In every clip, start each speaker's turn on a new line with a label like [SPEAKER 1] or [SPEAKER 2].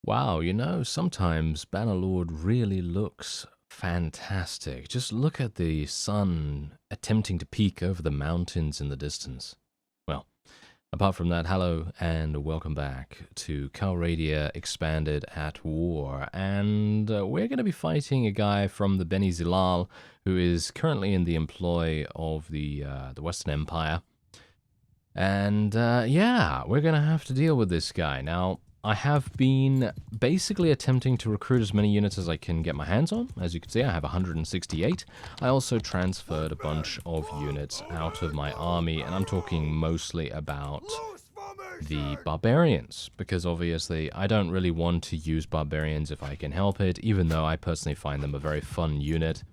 [SPEAKER 1] Wow, you know, sometimes Bannerlord really looks fantastic. Just look at the sun attempting to peek over the mountains in the distance. Well, apart from that, hello and welcome back to Calradia Expanded at War. And we're going to be fighting a guy from the Beni Zilal who is currently in the employ of the Western Empire. And yeah, we're going to have to deal with this guy. Now, I have been basically attempting to recruit as many units as I can get my hands on. As you can see, I have 168. I also transferred a bunch of units out of my army, and I'm talking mostly about the barbarians, because obviously I don't really want to use barbarians if I can help it, even though I personally find them a very fun unit.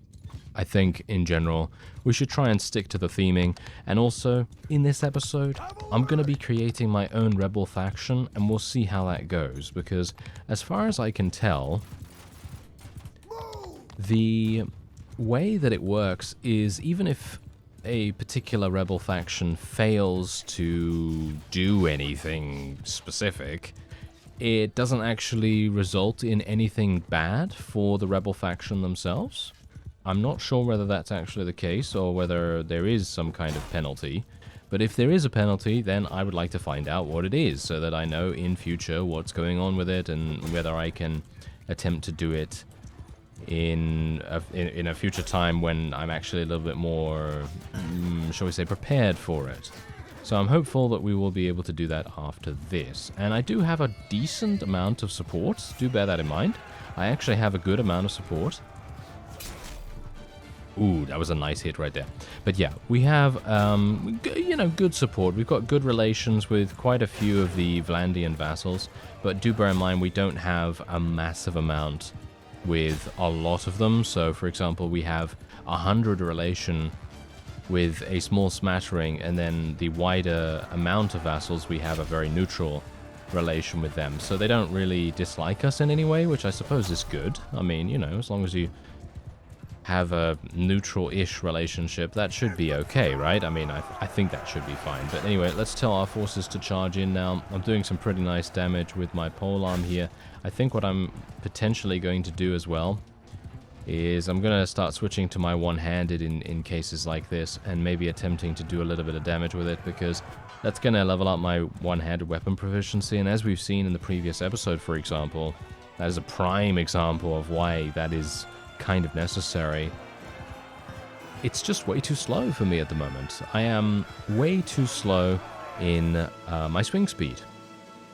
[SPEAKER 1] I think, in general, we should try and stick to the theming, and also, in this episode, I'm going to be creating my own rebel faction, and we'll see how that goes, because as far as I can tell, the way that it works is even if a particular rebel faction fails to do anything specific, it doesn't actually result in anything bad for the rebel faction themselves. I'm not sure whether that's actually the case or whether there is some kind of penalty, but if there is a penalty, then I would like to find out what it is so that I know in future what's going on with it and whether I can attempt to do it in a future time when I'm actually a little bit more, shall we say, prepared for it. So I'm hopeful that we will be able to do that after this. And I do have a decent amount of support, do bear that in mind. I actually have a good amount of support. Ooh, that was a nice hit right there. But yeah, we have, good support. We've got good relations with quite a few of the Vlandian vassals, but do bear in mind we don't have a massive amount with a lot of them. So, for example, we have 100 relation with a small smattering, and then the wider amount of vassals, we have a very neutral relation with them. So they don't really dislike us in any way, which I suppose is good. I mean, you know, as long as you have a neutral-ish relationship, that should be okay, right? I mean, I think that should be fine. But anyway, let's tell our forces to charge in now. I'm doing some pretty nice damage with my polearm here. I think what I'm potentially going to do as well is I'm going to start switching to my one-handed in cases like this, and maybe attempting to do a little bit of damage with it, because that's going to level up my one-handed weapon proficiency. And as we've seen in the previous episode, for example, that is a prime example of why that is kind of necessary. It's just way too slow for me at the moment. I am way too slow in my swing speed.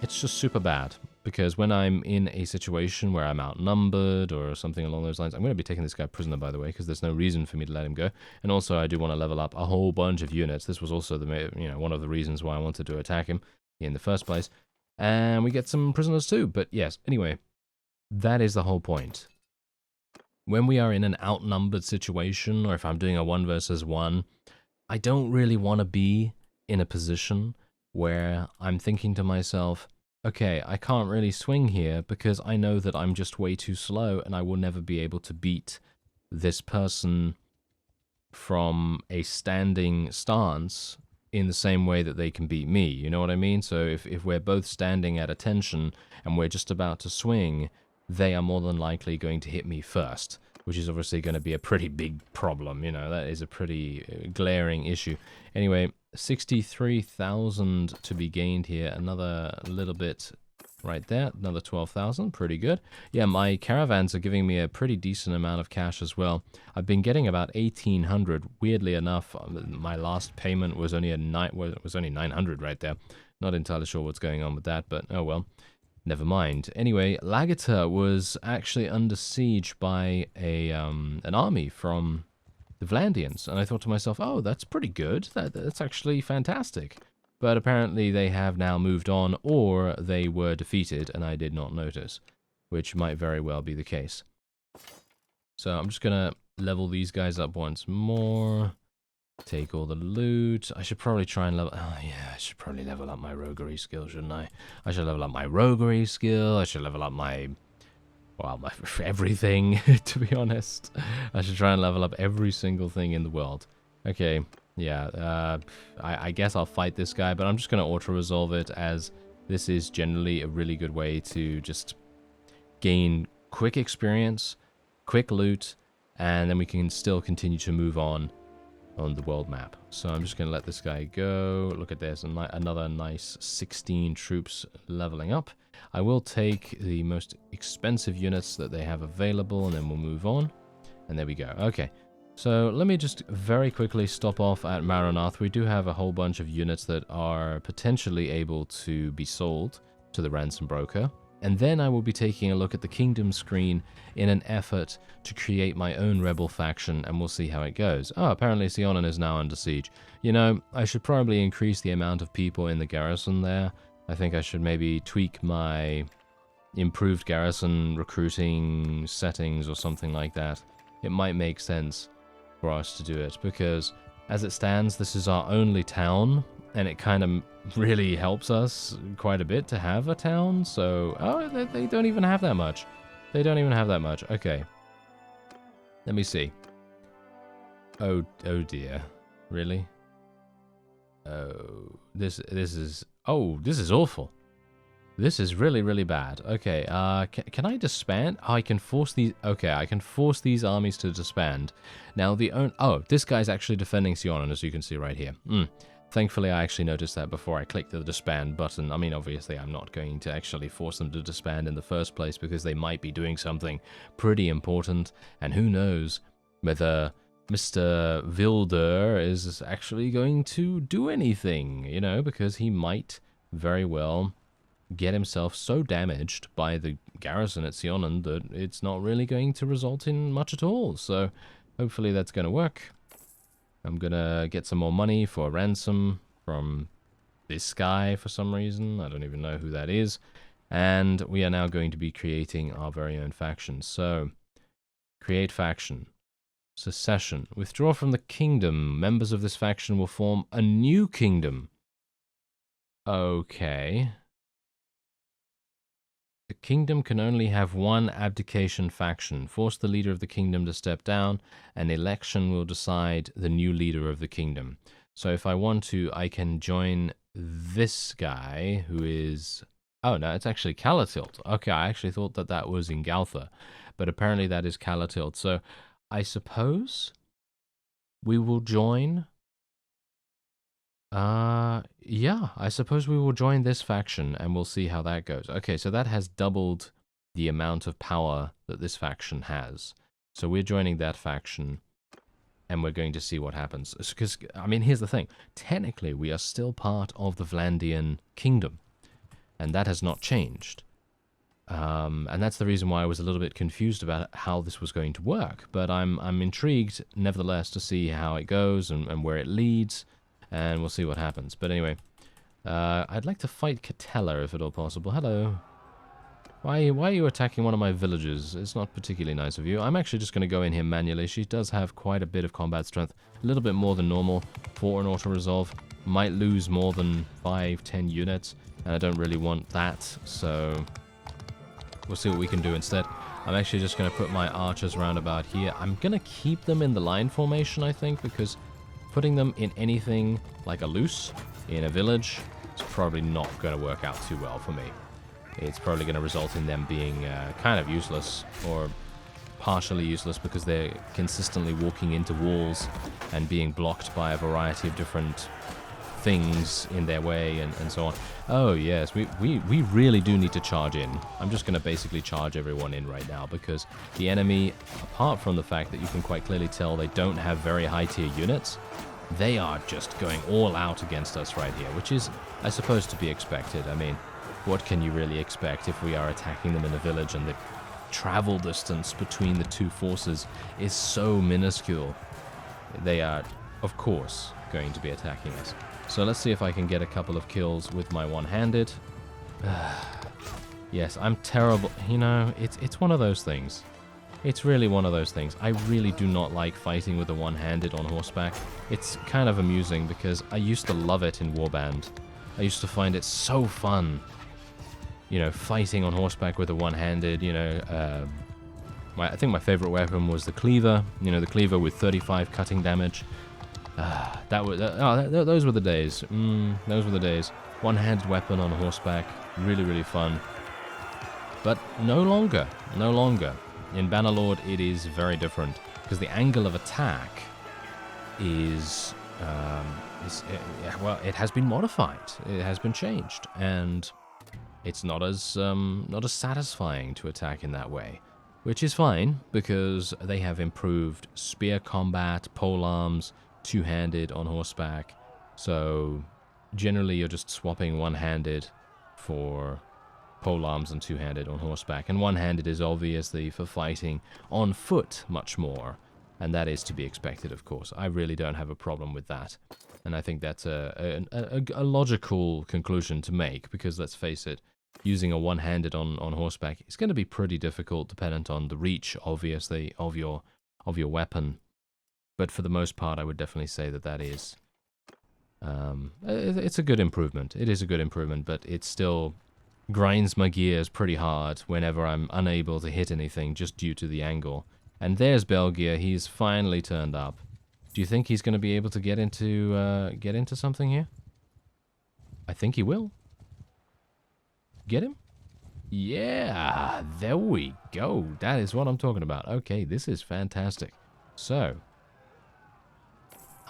[SPEAKER 1] It's just super bad, because when I'm in a situation where I'm outnumbered or something along those lines, I'm going to be taking this guy prisoner, by the way, because there's no reason for me to let him go. And also, I do want to level up a whole bunch of units. This was also one of the reasons why I wanted to attack him in the first place. And we get some prisoners too. But yes, anyway, that is the whole point. When we are in an outnumbered situation, or if I'm doing a 1 versus 1, I don't really want to be in a position where I'm thinking to myself, okay, I can't really swing here because I know that I'm just way too slow and I will never be able to beat this person from a standing stance in the same way that they can beat me, you know what I mean? So if we're both standing at attention and we're just about to swing, they are more than likely going to hit me first, which is obviously going to be a pretty big problem. You know, that is a pretty glaring issue. Anyway, 63,000 to be gained here. Another little bit right there. Another 12,000. Pretty good. Yeah, my caravans are giving me a pretty decent amount of cash as well. I've been getting about 1,800. Weirdly enough, my last payment was only was only 900 right there. Not entirely sure what's going on with that, but oh well. Never mind. Anyway, Lagater was actually under siege by an army from the Vlandians, and I thought to myself, oh, that's pretty good. That's actually fantastic. But apparently they have now moved on, or they were defeated, and I did not notice, which might very well be the case. So I'm just going to level these guys up once more. Take all the loot. I should probably try and level... Oh, yeah, I should probably level up my roguery skill, shouldn't I? I should level up my roguery skill. I should level up my... Well, my everything, to be honest. I should try and level up every single thing in the world. Okay, yeah. I guess I'll fight this guy, but I'm just going to auto-resolve it, as this is generally a really good way to just gain quick experience, quick loot, and then we can still continue to move on the world map. So I'm just going to let this guy go. Look at this, another nice 16 troops leveling up. I will take the most expensive units that they have available, and then we'll move on. And there we go. Okay, so let me just very quickly stop off at Maranath. We do have a whole bunch of units that are potentially able to be sold to the ransom broker. And then I will be taking a look at the kingdom screen in an effort to create my own rebel faction, and we'll see how it goes. Oh, apparently Seonon is now under siege. You know, I should probably increase the amount of people in the garrison there. I think I should maybe tweak my improved garrison recruiting settings or something like that. It might make sense for us to do it, because as it stands, this is our only town, and it kind of really helps us quite a bit to have a town. So, oh, they don't even have that much. They don't even have that much. Okay. Let me see. Oh dear. Really? Oh, this is awful. This is really, really bad. Okay, can I disband? Oh, I can force these... Okay, I can force these armies to disband. Now, this guy's actually defending Seonon, as you can see right here. Thankfully, I actually noticed that before I clicked the disband button. I mean, obviously, I'm not going to actually force them to disband in the first place, because they might be doing something pretty important, and who knows whether Mr. Wilder is actually going to do anything, you know, because he might very well get himself so damaged by the garrison at Seonon that it's not really going to result in much at all. So hopefully that's going to work. I'm going to get some more money for ransom from this guy for some reason. I don't even know who that is. And we are now going to be creating our very own faction. So, create faction. Secession. Withdraw from the kingdom. Members of this faction will form a new kingdom. Okay. The kingdom can only have one abdication faction. Force the leader of the kingdom to step down. An election will decide the new leader of the kingdom. So if I want to, I can join this guy who is... Oh, no, it's actually Calatilt. Okay, I actually thought that that was in Galtha. But apparently that is Calatilt. So I suppose we will join... yeah, I suppose we will join this faction and we'll see how that goes. Okay, so that has doubled the amount of power that this faction has. So we're joining that faction and we're going to see what happens. Because, I mean, here's the thing. Technically, we are still part of the Vlandian kingdom, and that has not changed. And that's the reason why I was a little bit confused about how this was going to work. But I'm intrigued, nevertheless, to see how it goes and where it leads. And we'll see what happens. But anyway, I'd like to fight Catella if at all possible. Hello. Why are you attacking one of my villagers? It's not particularly nice of you. I'm actually just going to go in here manually. She does have quite a bit of combat strength. A little bit more than normal for an auto-resolve. Might lose more than 5-10 units. And I don't really want that. So we'll see what we can do instead. I'm actually just going to put my archers around about here. I'm going to keep them in the line formation, I think, because... putting them in anything like a loose in a village is probably not going to work out too well for me. It's probably going to result in them being kind of useless or partially useless because they're consistently walking into walls and being blocked by a variety of different things in their way and so on. Oh yes, we really do need to charge in. I'm just going to basically charge everyone in right now because the enemy, apart from the fact that you can quite clearly tell they don't have very high tier units, they are just going all out against us right here, which is, I suppose, to be expected. I mean, what can you really expect if we are attacking them in a village and the travel distance between the two forces is so minuscule? They are, of course, going to be attacking us. So let's see if I can get a couple of kills with my one-handed. Yes, I'm terrible. You know, it's one of those things. It's really one of those things. I really do not like fighting with a one-handed on horseback. It's kind of amusing because I used to love it in Warband. I used to find it so fun. You know, fighting on horseback with a one-handed, you know, I think my favorite weapon was the cleaver. You know, the cleaver with 35 cutting damage. Those were the days. Those were the days. One-handed weapon on horseback. Really, really fun. But no longer. No longer. In Bannerlord, it is very different, because the angle of attack is, well, it has been modified. It has been changed, and it's not as satisfying to attack in that way, which is fine, because they have improved spear combat, polearms, two-handed on horseback. So generally, you're just swapping one-handed for polearms and two-handed on horseback, and one-handed is obviously for fighting on foot much more, and that is to be expected, of course. I really don't have a problem with that, and I think that's a logical conclusion to make, because let's face it, using a one-handed on horseback is going to be pretty difficult, dependent on the reach, obviously, of your weapon. But for the most part, I would definitely say that is it's a good improvement. It is a good improvement, but it still grinds my gears pretty hard whenever I'm unable to hit anything just due to the angle. And there's Belgier. He's finally turned up. Do you think he's going to be able to get into something here? I think he will. Get him? Yeah, there we go. That is what I'm talking about. Okay, this is fantastic. So,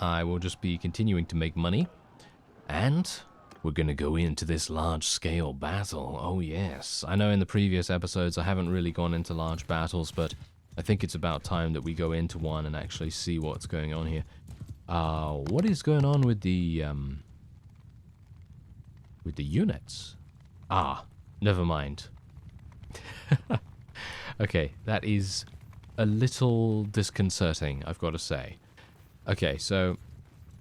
[SPEAKER 1] I will just be continuing to make money, and we're going to go into this large-scale battle. Oh, yes. I know in the previous episodes I haven't really gone into large battles, but I think it's about time that we go into one and actually see what's going on here. What is going on with the units? Ah, never mind. Okay, that is a little disconcerting, I've got to say. Okay, so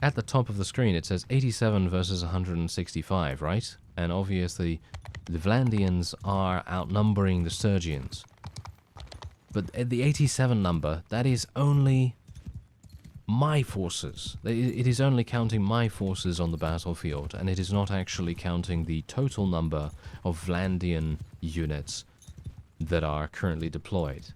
[SPEAKER 1] at the top of the screen it says 87 versus 165, right? And obviously the Vlandians are outnumbering the Sturgians. But at the 87 number, that is only my forces. It is only counting my forces on the battlefield, and it is not actually counting the total number of Vlandian units that are currently deployed.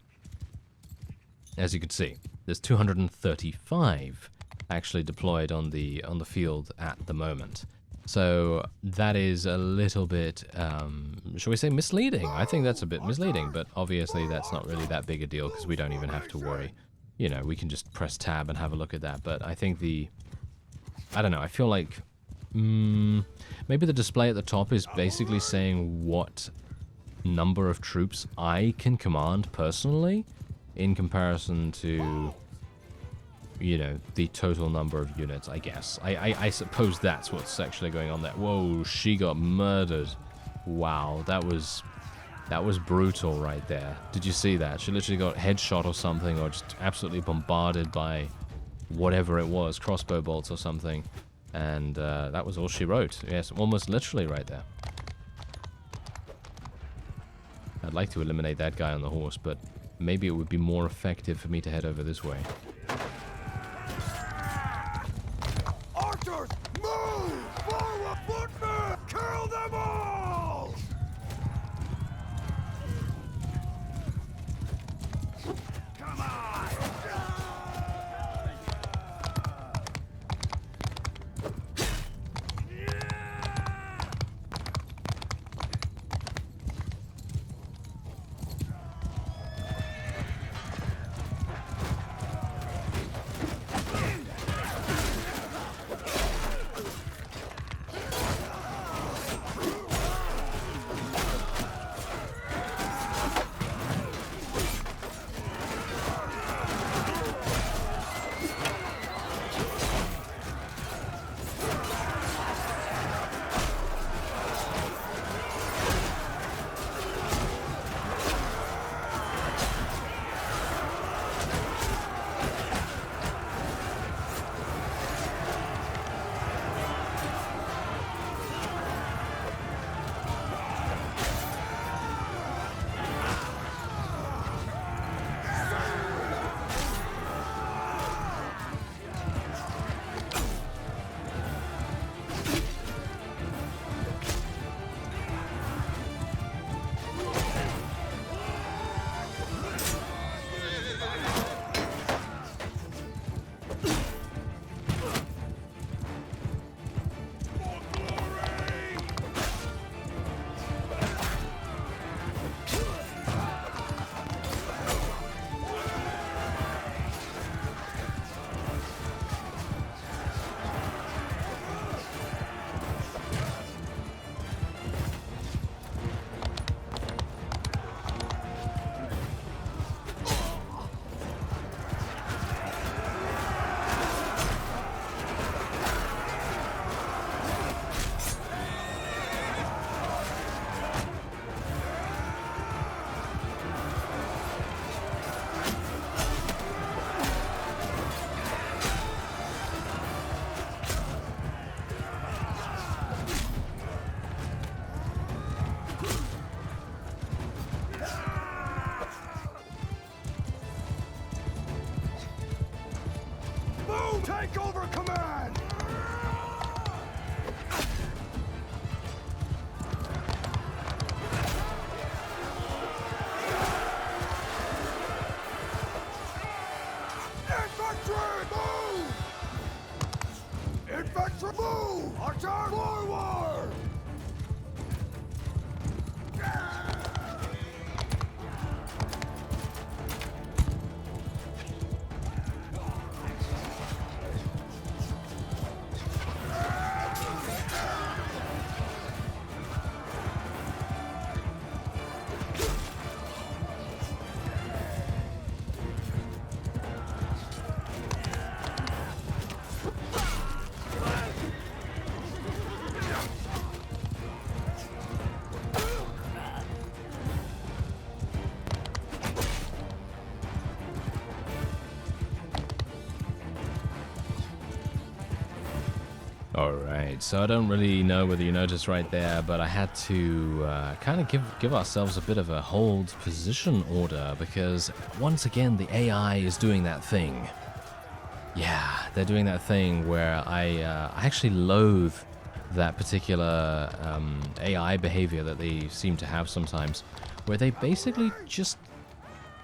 [SPEAKER 1] As you can see, there's 235 actually deployed on the field at the moment. So that is a little bit, shall we say, misleading? I think that's a bit misleading, but obviously that's not really that big a deal because we don't even have to worry. You know, we can just press tab and have a look at that. But I think I don't know, I feel like maybe the display at the top is basically saying what number of troops I can command personally in comparison to, you know, the total number of units, I guess. I suppose that's what's actually going on there. Whoa, she got murdered. Wow, that was brutal right there. Did you see that? She literally got headshot or something, or just absolutely bombarded by whatever it was, crossbow bolts or something. And that was all she wrote. Yes, almost literally right there. I'd like to eliminate that guy on the horse, but maybe it would be more effective for me to head over this way.
[SPEAKER 2] Archers, move! Forward, footmen! Kill them all! Come on! Take over command! Infantry, move! Infantry, move! Archer, forward!
[SPEAKER 1] Alright, so I don't really know whether you noticed right there, but I had to kind of give ourselves a bit of a hold position order, because once again the AI is doing that thing. Yeah, they're doing that thing where I actually loathe that particular AI behavior that they seem to have sometimes, where they basically just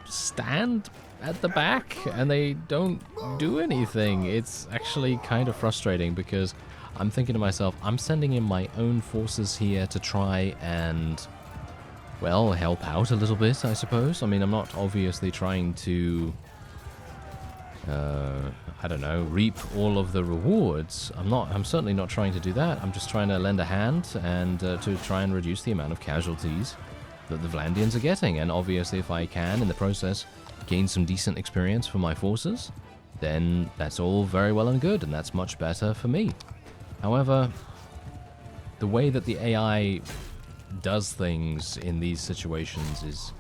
[SPEAKER 1] stand at the back and they don't do anything. It's actually kind of frustrating, because I'm thinking to myself, I'm sending in my own forces here to try and, well, help out a little bit, I suppose. I mean, I'm not obviously trying to, I don't know, reap all of the rewards. I'm certainly not trying to do that. I'm just trying to lend a hand and to try and reduce the amount of casualties that the Vlandians are getting. And obviously, if I can, in the process, gain some decent experience for my forces, then that's all very well and good, and that's much better for me. However, the way that the AI does things in these situations is...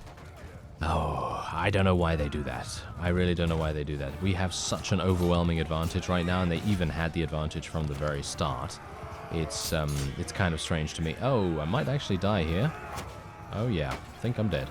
[SPEAKER 1] oh, I don't know why they do that. I really don't know why they do that. We have such an overwhelming advantage right now, and they even had the advantage from the very start. It's kind of strange to me. Oh, I might actually die here. Oh yeah, I think I'm dead.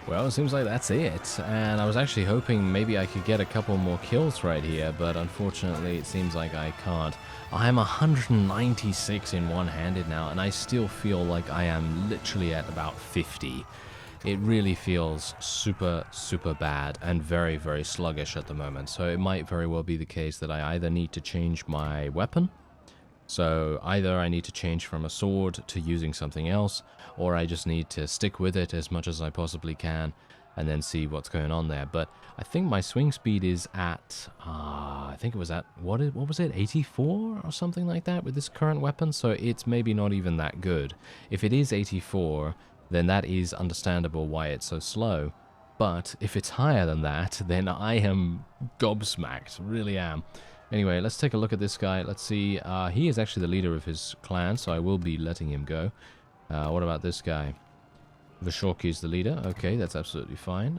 [SPEAKER 1] Well, it seems like that's it, and I was actually hoping maybe I could get a couple more kills right here, but unfortunately it seems like I can't. I'm 196 in one-handed now, and I still feel like I am literally at about 50. It really feels super, super bad and very, very sluggish at the moment, so it might very well be the case that I either need to change my weapon, so either I need to change from a sword to using something else, or I just need to stick with it as much as I possibly can and then see what's going on there. But I think my swing speed is at, I think it was at, what was it, 84 or something like that with this current weapon, so it's maybe not even that good. If it is 84, then that is understandable why it's so slow. But if it's higher than that, then I am gobsmacked, really am. Anyway, let's take a look at this guy. Let's see. He is actually the leader of his clan, so I will be letting him go. What about this guy? Vashorki is the leader. Okay, that's absolutely fine.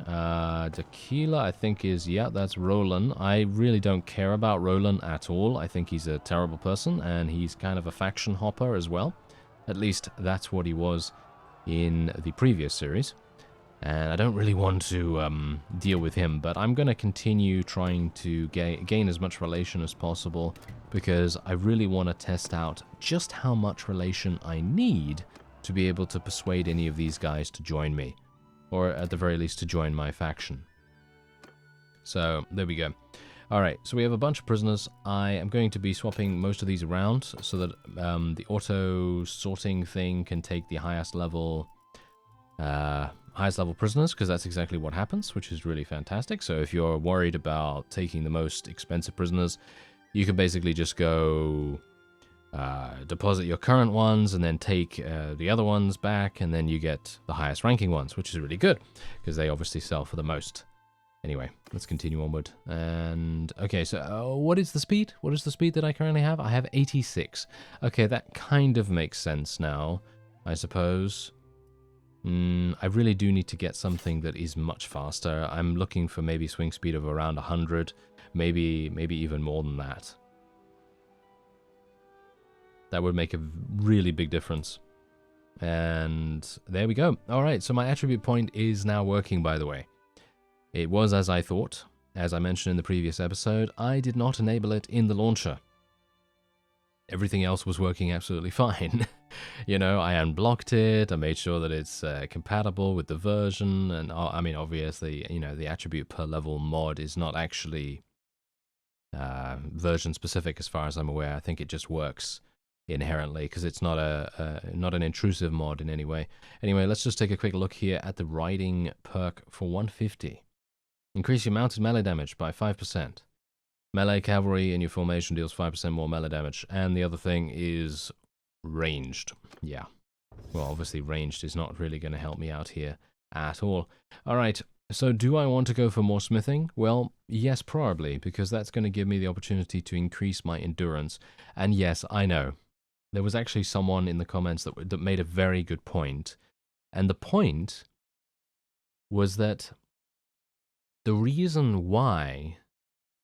[SPEAKER 1] Tequila, I think, is... yeah, that's Roland. I really don't care about Roland at all. I think he's a terrible person, and he's kind of a faction hopper as well. At least that's what he was in the previous series. And I don't really want to deal with him, but I'm going to continue trying to gain as much relation as possible, because I really want to test out just how much relation I need to be able to persuade any of these guys to join me, or at the very least to join my faction. So there we go. Alright, so we have a bunch of prisoners. I am going to be swapping most of these around so that the auto sorting thing can take the highest level prisoners, because that's exactly what happens, which is really fantastic. So if you're worried about taking the most expensive prisoners, you can basically just go deposit your current ones and then take the other ones back, and then you get the highest ranking ones, which is really good because they obviously sell for the most. Anyway, let's continue onward. And okay, so what is the speed? What is the speed that I currently have? I have 86. Okay, that kind of makes sense now, I suppose. I really do need to get something that is much faster. I'm looking for maybe swing speed of around 100, maybe even more than that. That would make a really big difference. And there we go. All right, so my attribute point is now working, by the way. It was as I thought. As I mentioned in the previous episode, I did not enable it in the launcher. Everything else was working absolutely fine. You know, I unblocked it, I made sure that it's compatible with the version, and I mean, obviously, you know, the attribute per level mod is not actually version specific as far as I'm aware. I think it just works inherently because it's not not an intrusive mod in any way. Anyway, let's just take a quick look here at the riding perk for 150. Increase your mounted melee damage by 5%. Melee cavalry in your formation deals 5% more melee damage. And the other thing is ranged. Yeah. Well, obviously ranged is not really going to help me out here at all. Alright, so do I want to go for more smithing? Well, yes, probably, because that's going to give me the opportunity to increase my endurance. And yes, I know. There was actually someone in the comments that made a very good point. And the point was that the reason why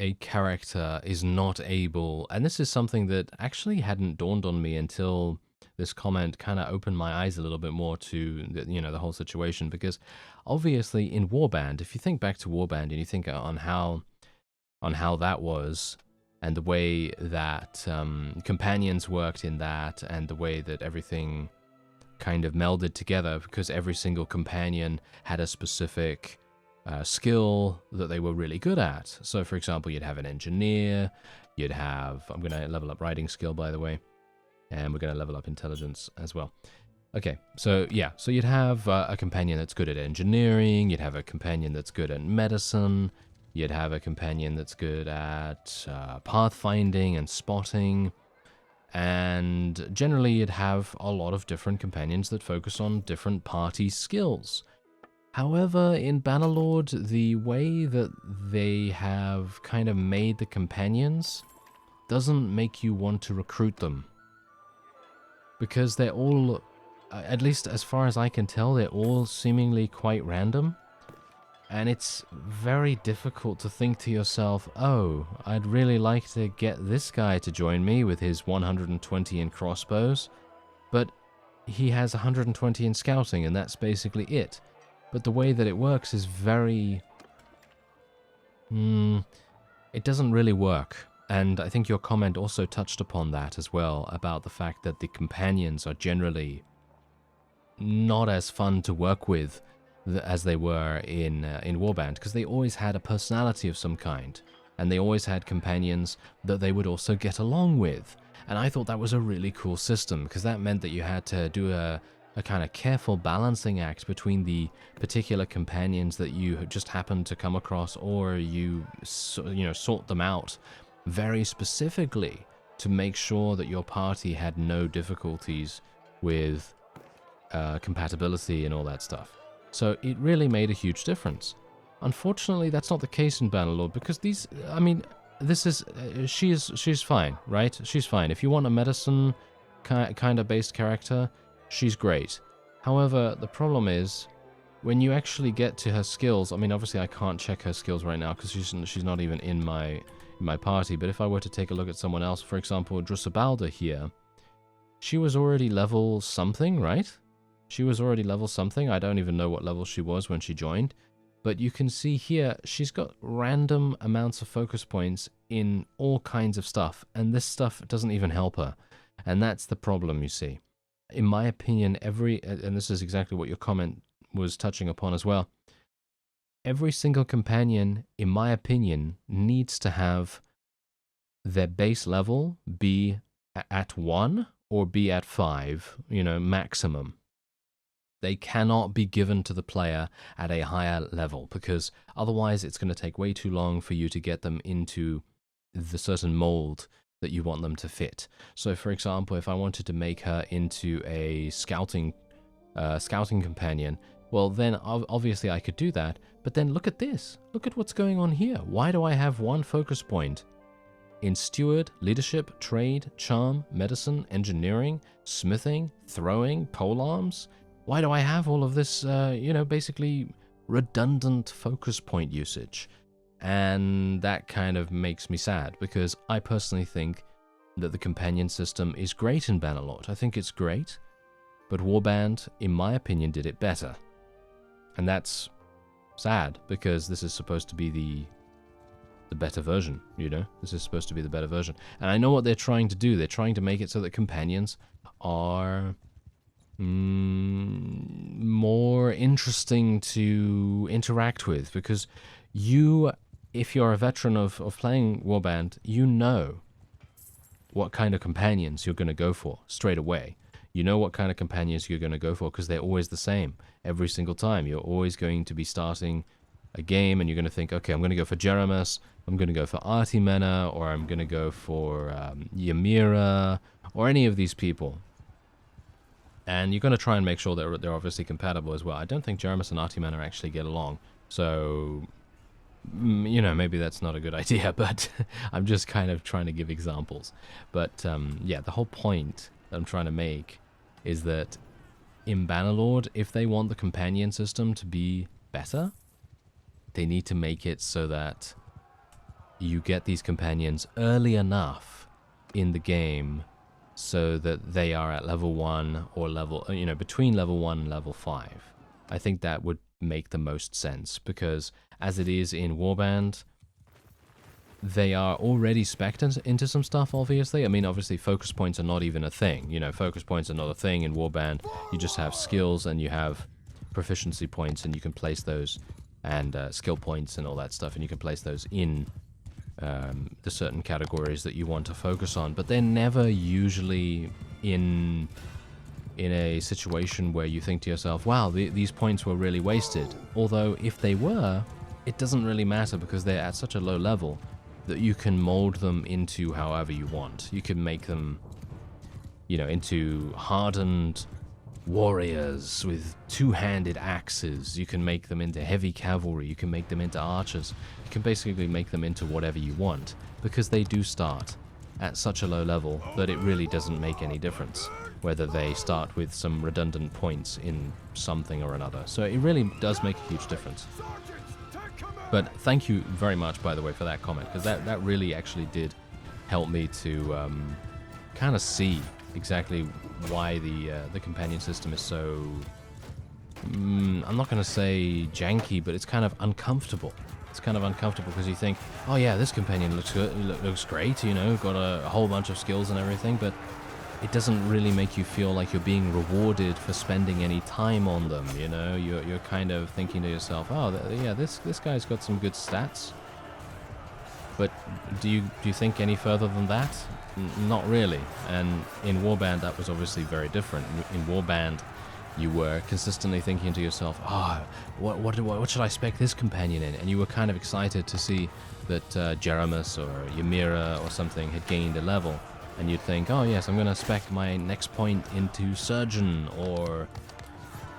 [SPEAKER 1] a character is not able, and this is something that actually hadn't dawned on me until this comment kind of opened my eyes a little bit more to the whole situation, because obviously in Warband, if you think back to Warband and you think on how that was, and the way that companions worked in that, and the way that everything kind of melded together, because every single companion had a specific skill that they were really good at. So for example, you'd have an engineer, you'd have, I'm going to level up riding skill, by the way, and we're going to level up intelligence as well. Okay, so yeah, so you'd have a companion that's good at engineering, you'd have a companion that's good at medicine, you'd have a companion that's good at pathfinding and spotting, and generally you'd have a lot of different companions that focus on different party skills. However, in Bannerlord, the way that they have kind of made the companions doesn't make you want to recruit them. Because they're all, at least as far as I can tell, they're all seemingly quite random. And it's very difficult to think to yourself, oh, I'd really like to get this guy to join me with his 120 in crossbows, but he has 120 in scouting, and that's basically it. But the way that it works is very... it doesn't really work. And I think your comment also touched upon that as well, about the fact that the companions are generally not as fun to work with as they were in Warband, because they always had a personality of some kind, and they always had companions that they would also get along with. And I thought that was a really cool system, because that meant that you had to do a kind of careful balancing act between the particular companions that you just happened to come across, or you sort them out very specifically to make sure that your party had no difficulties with compatibility and all that stuff. So it really made a huge difference. Unfortunately, that's not the case in Bannerlord, because these, I mean, this is, she's fine, right? She's fine. If you want a medicine kind of based character, she's great. However, the problem is, when you actually get to her skills, I mean, obviously I can't check her skills right now because she's not even in my party, but if I were to take a look at someone else, for example, Drusabalda here, she was already level something, right? She was already level something. I don't even know what level she was when she joined, but you can see here, she's got random amounts of focus points in all kinds of stuff, and this stuff doesn't even help her, and that's the problem, you see. In my opinion, and this is exactly what your comment was touching upon as well, every single companion, in my opinion, needs to have their base level be at 1 or be at 5, maximum. They cannot be given to the player at a higher level, because otherwise it's going to take way too long for you to get them into the certain mold that you want them to fit. So, for example, if I wanted to make her into a scouting companion, well, then obviously I could do that. But then look at this. Look at what's going on here. Why do I have one focus point in steward, leadership, trade, charm, medicine, engineering, smithing, throwing, polearms? Why do I have all of this, basically redundant focus point usage? And that kind of makes me sad, because I personally think that the companion system is great in Bannerlord. I think it's great, but Warband, in my opinion, did it better. And that's sad, because this is supposed to be the better version, This is supposed to be the better version. And I know what they're trying to do. They're trying to make it so that companions are more interesting to interact with, because if you're a veteran of playing Warband, you know what kind of companions you're going to go for straight away. You know what kind of companions you're going to go for, because they're always the same every single time. You're always going to be starting a game and you're going to think, okay, I'm going to go for Jeremus, I'm going to go for Artimena, or I'm going to go for Ymira, or any of these people. And you're going to try and make sure that they're obviously compatible as well. I don't think Jeremus and Artimena actually get along, so maybe that's not a good idea, but I'm just kind of trying to give examples. But yeah, the whole point that I'm trying to make is that in Bannerlord, if they want the companion system to be better, they need to make it so that you get these companions early enough in the game so that they are at level 1 or between level 1 and level 5. I think that would make the most sense, because as it is in Warband, they are already spec'd into some stuff, obviously. I mean, obviously, focus points are not even a thing. Focus points are not a thing in Warband. You just have skills and you have proficiency points, and you can place those, and skill points and all that stuff, and you can place those in the certain categories that you want to focus on. But they're never usually in a situation where you think to yourself, wow, these points were really wasted. Although, if they were, it doesn't really matter, because they're at such a low level that you can mold them into however you want. You can make them, into hardened warriors with two-handed axes. You can make them into heavy cavalry. You can make them into archers. You can basically make them into whatever you want, because they do start at such a low level that it really doesn't make any difference whether they start with some redundant points in something or another. So it really does make a huge difference. But thank you very much, by the way, for that comment, because that really actually did help me to kind of see exactly why the companion system is so, I'm not going to say janky, but it's kind of uncomfortable. It's kind of uncomfortable because you think, oh yeah, this companion looks good, looks great, got a whole bunch of skills and everything, but it doesn't really make you feel like you're being rewarded for spending any time on them. You're kind of thinking to yourself, oh yeah, this guy's got some good stats, but do you think any further than that? Not really. And in Warband, that was obviously very different. In Warband, you were consistently thinking to yourself, what should I spec this companion in? And you were kind of excited to see that Jeremus or Ymira or something had gained a level. And you'd think, oh yes, I'm going to spec my next point into Surgeon or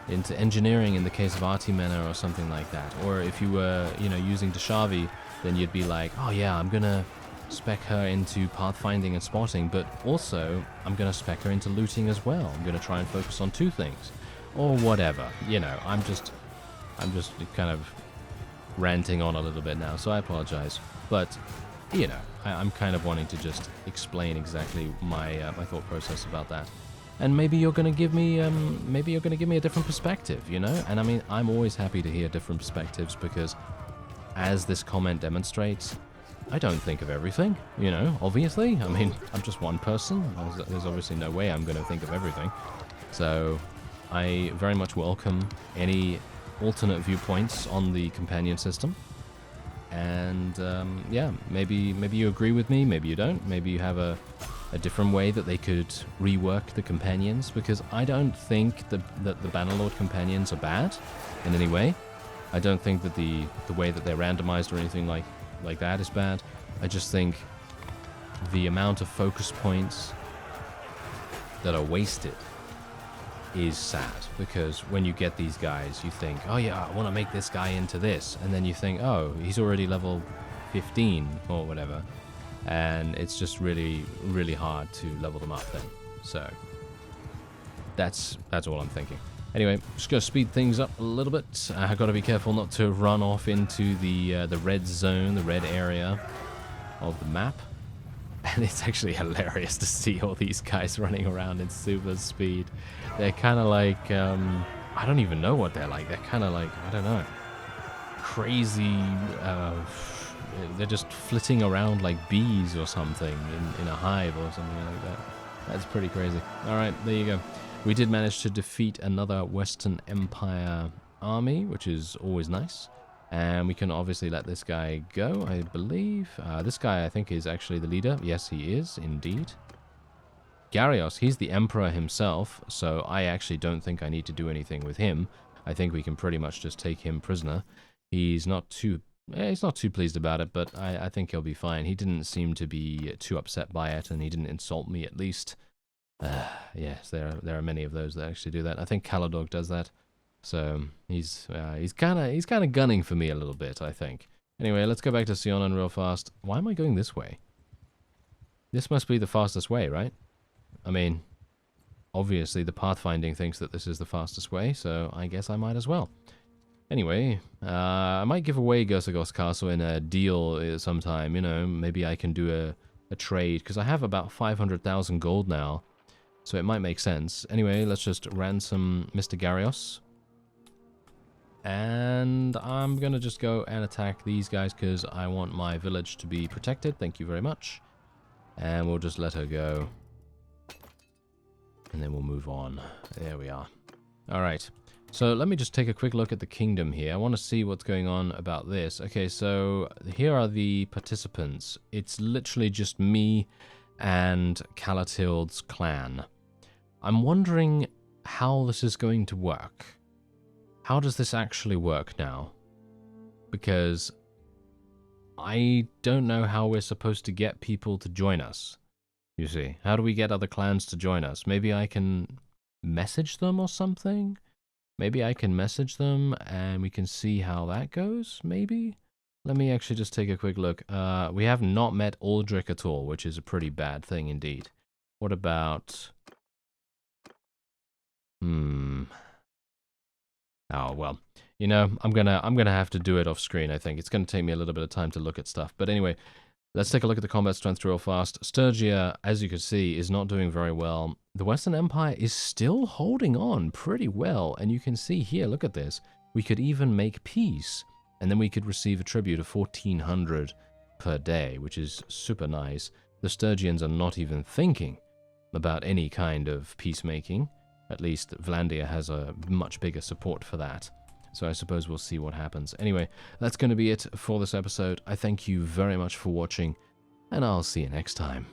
[SPEAKER 1] into Engineering in the case of Artimena or something like that. Or if you were, using Deshavi, then you'd be like, oh yeah, I'm going to spec her into Pathfinding and Spotting, but also I'm going to spec her into Looting as well. I'm going to try and focus on 2 things. Or whatever. I'm just kind of ranting on a little bit now, so I apologize. But, I'm kind of wanting to just explain exactly my thought process about that. And maybe you're going to give me a different perspective, And I mean, I'm always happy to hear different perspectives, because as this comment demonstrates, I don't think of everything, obviously. I mean, I'm just one person. There's obviously no way I'm going to think of everything. So I very much welcome any alternate viewpoints on the companion system. And yeah, maybe you agree with me, maybe you don't. Maybe you have a different way that they could rework the companions, because I don't think that the Bannerlord companions are bad in any way. I don't think that the way that they're randomized or anything like that is bad. I just think the amount of focus points that are wasted is sad, because when you get these guys, you think, oh yeah, I want to make this guy into this, and then you think, oh, he's already level 15 or whatever, and it's just really, really hard to level them up then. So that's all I'm thinking. Anyway, just gonna speed things up a little bit. I got to be careful not to run off into the red zone, the red area of the map. And it's actually hilarious to see all these guys running around in super speed. They're kind of like, I don't even know what they're like. They're kind of like, I don't know, crazy. They're just flitting around like bees or something in a hive or something like that. That's pretty crazy. All right, there you go. We did manage to defeat another Western Empire army, which is always nice. And we can obviously let this guy go, I believe. This guy, I think, is actually the leader. Yes, he is, indeed. Garios, he's the emperor himself, so I actually don't think I need to do anything with him. I think we can pretty much just take him prisoner. He's not too pleased about it, but I think he'll be fine. He didn't seem to be too upset by it, and he didn't insult me, at least. Yes, there are many of those that actually do that. I think Calradia does that. So he's kind of gunning for me a little bit, I think. Anyway, let's go back to Seonon real fast. Why am I going this way? This must be the fastest way, right? I mean, obviously the pathfinding thinks that this is the fastest way, so I guess I might as well. Anyway, I might give away Gersagos Castle in a deal sometime. You know, maybe I can do a trade, because I have about 500,000 gold now, so it might make sense. Anyway, let's just ransom Mr. Garios. And I'm going to just go and attack these guys because I want my village to be protected. Thank you very much. And we'll just let her go. And then we'll move on. There we are. Alright. So let me just take a quick look at the kingdom here. I want to see what's going on about this. Okay, so here are the participants. It's literally just me and Calatild's clan. I'm wondering how this is going to work. How does this actually work now? Because I don't know how we're supposed to get people to join us, you see. How do we get other clans to join us? Maybe I can message them or something? Maybe I can message them and we can see how that goes, maybe? Let me actually just take a quick look. We have not met Aldrich at all, which is a pretty bad thing indeed. What about... Oh, well, you know, I'm gonna have to do it off screen, I think. It's gonna take me a little bit of time to look at stuff. But anyway, let's take a look at the combat strength real fast. Sturgia, as you can see, is not doing very well. The Western Empire is still holding on pretty well, and you can see here, look at this. We could even make peace, and then we could receive a tribute of 1,400 per day, which is super nice. The Sturgians are not even thinking about any kind of peacemaking. At least Vlandia has a much bigger support for that. So I suppose we'll see what happens. Anyway, that's going to be it for this episode. I thank you very much for watching, and I'll see you next time.